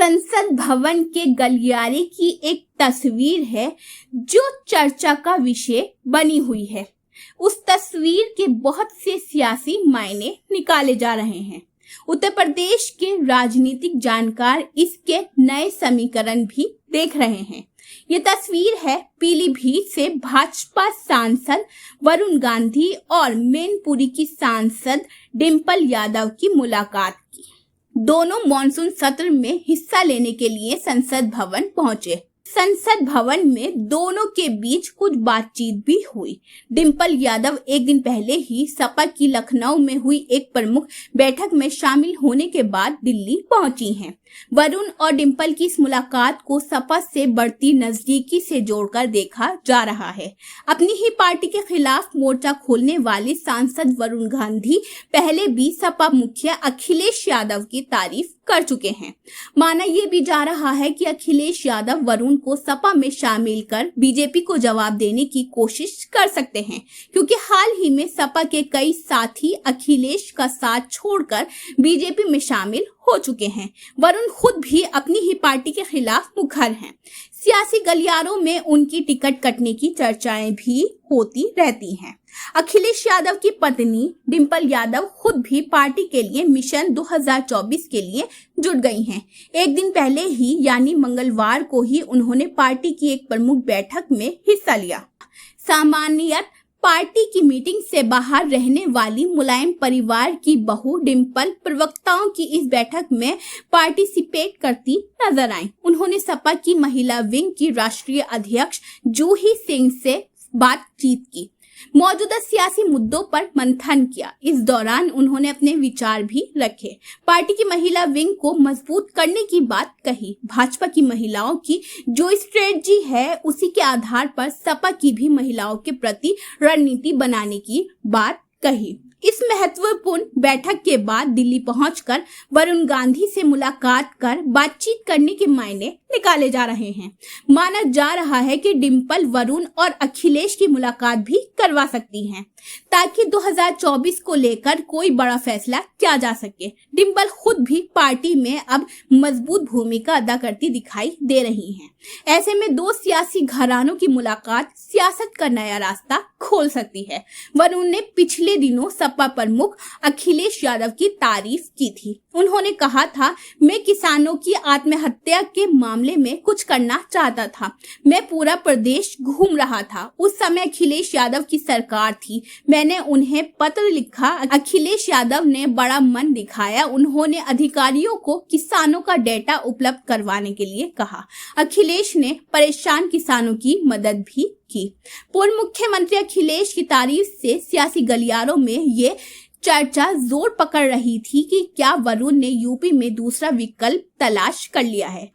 संसद भवन के गलियारे की एक तस्वीर है जो चर्चा का विषय बनी हुई है। उस तस्वीर के बहुत से सियासी मायने निकाले जा रहे हैं। उत्तर प्रदेश के राजनीतिक जानकार इसके नए समीकरण भी देख रहे हैं। ये तस्वीर है पीलीभीत से भाजपा सांसद वरुण गांधी और मैनपुरी की सांसद डिंपल यादव की मुलाकात की। दोनों मॉनसून सत्र में हिस्सा लेने के लिए संसद भवन पहुंचे। संसद भवन में दोनों के बीच कुछ बातचीत भी हुई। डिंपल यादव एक दिन पहले ही सपा की लखनऊ में हुई एक प्रमुख बैठक में शामिल होने के बाद दिल्ली पहुंची हैं। वरुण और डिंपल की इस मुलाकात को सपा से बढ़ती नजदीकी से जोड़कर देखा जा रहा है। अपनी ही पार्टी के खिलाफ मोर्चा खोलने वाले सांसद वरुण गांधी पहले भी सपा मुखिया अखिलेश यादव की तारीफ कर चुके हैं। माना यह भी जा रहा है कि अखिलेश यादव वरुण को सपा में शामिल कर बीजेपी को जवाब देने की कोशिश कर सकते हैं, क्योंकि हाल ही में सपा के कई साथी अखिलेश का साथ छोड़कर बीजेपी में शामिल हो चुके हैं। वरुण खुद भी अपनी ही पार्टी के खिलाफ मुखर हैं। सियासी गलियारों में उनकी टिकट कटने की चर्चाएं भी होती रहती हैं। अखिलेश यादव की पत्नी डिंपल यादव खुद भी पार्टी के लिए मिशन 2024 के लिए जुट गई हैं। एक दिन पहले ही यानी मंगलवार को ही उन्होंने पार्टी की एक प्रमुख बैठक में हिस्सा लिया। सामान्यतः पार्टी की मीटिंग से बाहर रहने वाली मुलायम परिवार की बहू डिंपल प्रवक्ताओं की इस बैठक में पार्टिसिपेट करती नजर आई। उन्होंने सपा की महिला विंग की राष्ट्रीय अध्यक्ष जूही सिंह से बातचीत की, मौजूदा सियासी मुद्दों पर मंथन किया। इस दौरान उन्होंने अपने विचार भी रखे। पार्टी की महिला विंग को मजबूत करने की बात कही। भाजपा की महिलाओं की जो स्ट्रेटजी है उसी के आधार पर सपा की भी महिलाओं के प्रति रणनीति बनाने की बात कही। इस महत्वपूर्ण बैठक के बाद दिल्ली पहुंचकर वरुण गांधी से मुलाकात कर बातचीत करने के मायने निकाले जा रहे हैं। माना जा रहा है कि डिंपल वरुण और अखिलेश की मुलाकात भी करवा सकती हैं, ताकि 2024 को लेकर कोई बड़ा फैसला किया जा सके। डिंपल खुद भी पार्टी में अब मजबूत भूमिका अदा करती दिखाई दे रही हैं। ऐसे में दो सियासी घरानों की मुलाकात सियासत का नया रास्ता खोल सकती है। वरुण ने पिछले दिनों सपा प्रमुख अखिलेश यादव की तारीफ की थी। उन्होंने कहा था, मैं किसानों की आत्महत्या के मामले में कुछ करना चाहता था। मैं पूरा प्रदेश घूम रहा था। उस समय अखिलेश यादव की सरकार थी। मैंने उन्हें पत्र लिखा। अखिलेश यादव ने बड़ा मन दिखाया। उन्होंने अधिकारियों को किसानों का डेटा उपलब्ध करवाने के लिए कहा। अखिलेश ने परेशान किसानों की मदद भी की। पूर्व मुख्यमंत्री अखिलेश की तारीफ से सियासी गलियारों में ये चर्चा जोर पकड़ रही थी कि क्या वरुण ने यूपी में दूसरा विकल्प तलाश कर लिया है।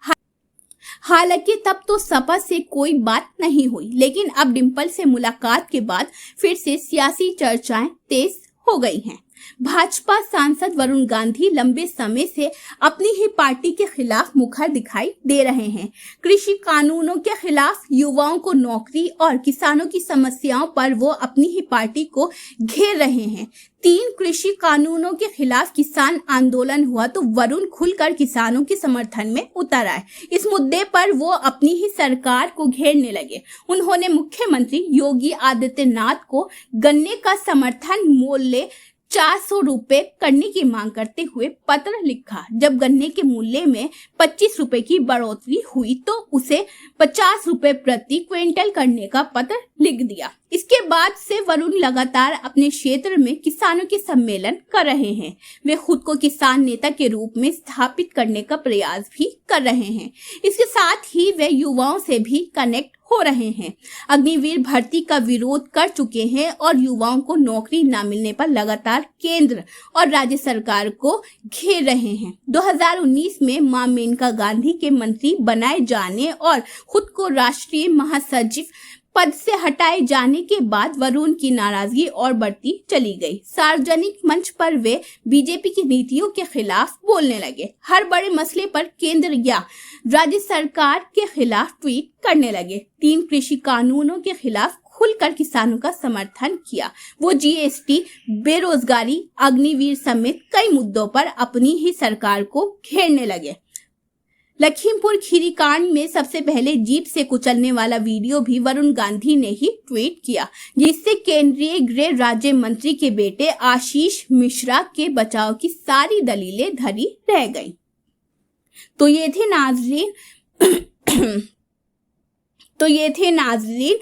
हालांकि तब तो सपा से कोई बात नहीं हुई, लेकिन अब डिंपल से मुलाकात के बाद फिर से सियासी चर्चाएं तेज हो गई हैं। भाजपा सांसद वरुण गांधी लंबे समय से अपनी ही पार्टी के खिलाफ मुखर दिखाई दे रहे हैं। कृषि कानूनों के खिलाफ, युवाओं को नौकरी और किसानों की समस्याओं पर वो अपनी ही पार्टी को घेर रहे हैं। 3 कृषि कानूनों के खिलाफ किसान आंदोलन हुआ तो वरुण खुलकर किसानों के समर्थन में उतर आए। इस मुद्दे पर वो अपनी ही सरकार को घेरने लगे। उन्होंने मुख्यमंत्री योगी आदित्यनाथ को गन्ने का समर्थन मूल्य 400 रुपए करने की मांग करते हुए पत्र लिखा। जब गन्ने के मूल्य में 25 रुपए की बढ़ोतरी हुई तो उसे 50 रुपए प्रति क्विंटल करने का पत्र लिख दिया। इसके बाद से वरुण लगातार अपने क्षेत्र में किसानों के सम्मेलन कर रहे हैं। वे खुद को किसान नेता के रूप में स्थापित करने का प्रयास भी कर रहे हैं। इसके साथ ही वे युवाओं से भी कनेक्ट हो रहे हैं। अग्निवीर भर्ती का विरोध कर चुके हैं और युवाओं को नौकरी न मिलने पर लगातार केंद्र और राज्य सरकार को घेर रहे हैं। 2019 में मां मेनका गांधी के मंत्री बनाए जाने और खुद को राष्ट्रीय महासचिव पद से हटाए जाने के बाद वरुण की नाराजगी और बढ़ती चली गई। सार्वजनिक मंच पर वे बीजेपी की नीतियों के खिलाफ बोलने लगे। हर बड़े मसले पर केंद्र या राज्य सरकार के खिलाफ ट्वीट करने लगे। 3 कृषि कानूनों के खिलाफ खुलकर किसानों का समर्थन किया। वो जीएसटी, बेरोजगारी, अग्निवीर समेत कई मुद्दों पर अपनी ही सरकार को घेरने लगे। लखीमपुर खीरी कांड में सबसे पहले जीप से कुचलने वाला वीडियो भी वरुण गांधी ने ही ट्वीट किया, जिससे केंद्रीय गृह राज्य मंत्री के बेटे आशीष मिश्रा के बचाव की सारी दलीलें धरी रह गईं। तो ये थे नाजरीन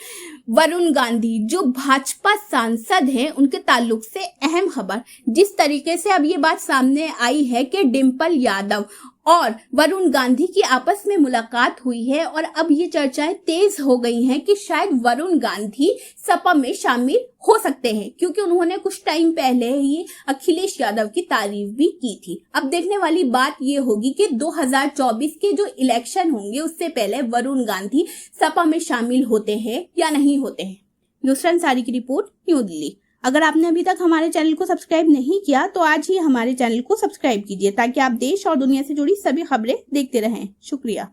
वरुण गांधी जो भाजपा सांसद हैं, उनके ताल्लुक से अहम खबर। जिस तरीके से अब ये बात सामने आई है कि डिंपल यादव और वरुण गांधी की आपस में मुलाकात हुई है और अब ये चर्चाएं तेज हो गई हैं कि शायद वरुण गांधी सपा में शामिल हो सकते हैं, क्योंकि उन्होंने कुछ टाइम पहले ही अखिलेश यादव की तारीफ भी की थी। अब देखने वाली बात ये होगी कि 2024 के जो इलेक्शन होंगे उससे पहले वरुण गांधी सपा में शामिल होते हैं या नहीं होते हैं। न्यूज़ अंसारी की रिपोर्ट, न्यू दिल्ली। अगर आपने अभी तक हमारे चैनल को सब्सक्राइब नहीं किया तो आज ही हमारे चैनल को सब्सक्राइब कीजिए, ताकि आप देश और दुनिया से जुड़ी सभी खबरें देखते रहें। शुक्रिया।